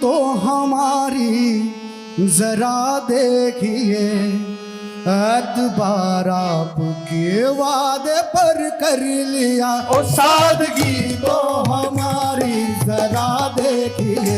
तो हमारी जरा देखिए, एतबार आपके वादे पर कर लिया। ओ सादगी तो हमारी जरा देखिए,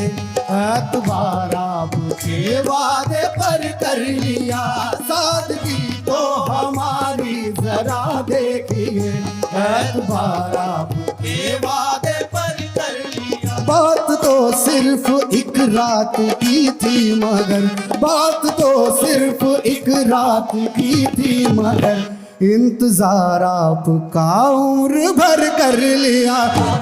एतबार आपके वादे पर कर लिया। सादगी तो हमारी जरा देखिए, एतबार आपके वादे पर कर लिया। बात तो सिर्फ एक रात की थी मगर, बात तो सिर्फ एक रात की थी मगर, इंतजार आपका उम्र भर कर लिया।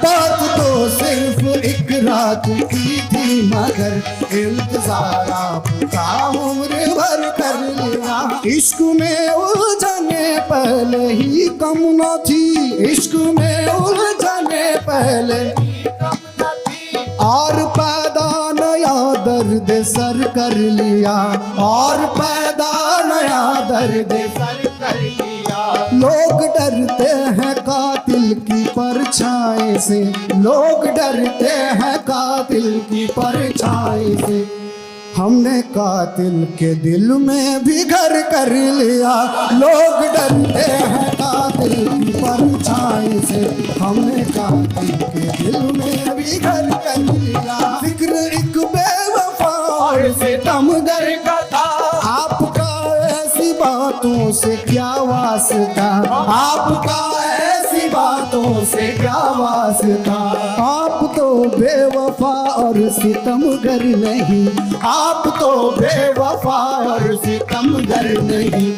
बात तो सिर्फ एक रात की थी मगर, इंतजार आपका उम्र भर कर लिया। इश्क में उलझने पहले ही कम न थी, इश्क में उलझने पहले और पैदा नया दर्द सर कर लिया, और पैदा नया दर्द सर कर लिया। लोग डरते हैं कातिल की परछाई से, लोग डरते हैं कातिल की परछाई से, हमने कातिल के दिल में भी घर कर लिया। लोग डरते हैं कातिल की परछाई से, हमने कातिल के दिल में भी घर कर लिया। फिक्र एक बेवफा और सितमगर का था, आपका ऐसी बातों से क्या वास्ता, आपका ऐसी बातों से क्या वास्ता। आप तो बेवफा और सितमगर नहीं, आप तो बेवफा और सितमगर नहीं,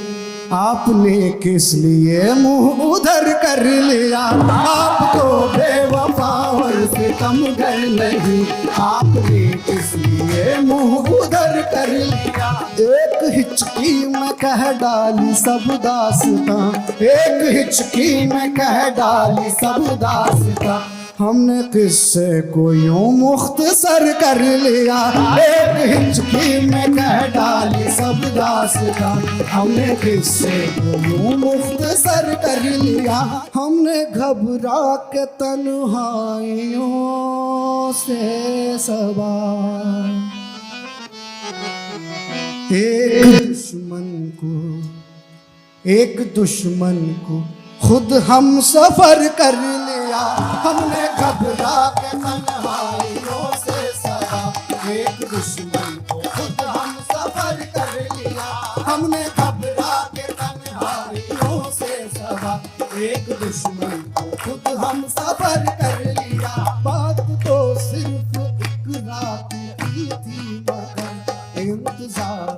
आपने किस लिए मुंह उधर कर लिया। आप तो बेवफा और सितमगर नहीं, आपने किस लिए मुंह उधर कर लिया। एक हिचकी में कह डाली सब दास्तां, एक हिचकी में कह डाली सब दास्तां, हमने किस्से को यूं मुख्तसर कर लिया। एक हिचकी में कह डाली सब दास्तां, हमने किस्से को यूं मुख्तसर कर लिया। हमने घबरा के तन्हाइयों से सवार एक दुश्मन को खुद हम सफर कर लिया। हमने घबरा के तन्हाइयों से सवा, एक दुश्मन को खुद हम सफर कर लिया। हमने घबरा के तन्हाइयों से सवा, एक दुश्मन को खुद हम सफर कर लिया। बात तो सिर्फ एक रात की थी मगर, इंतजार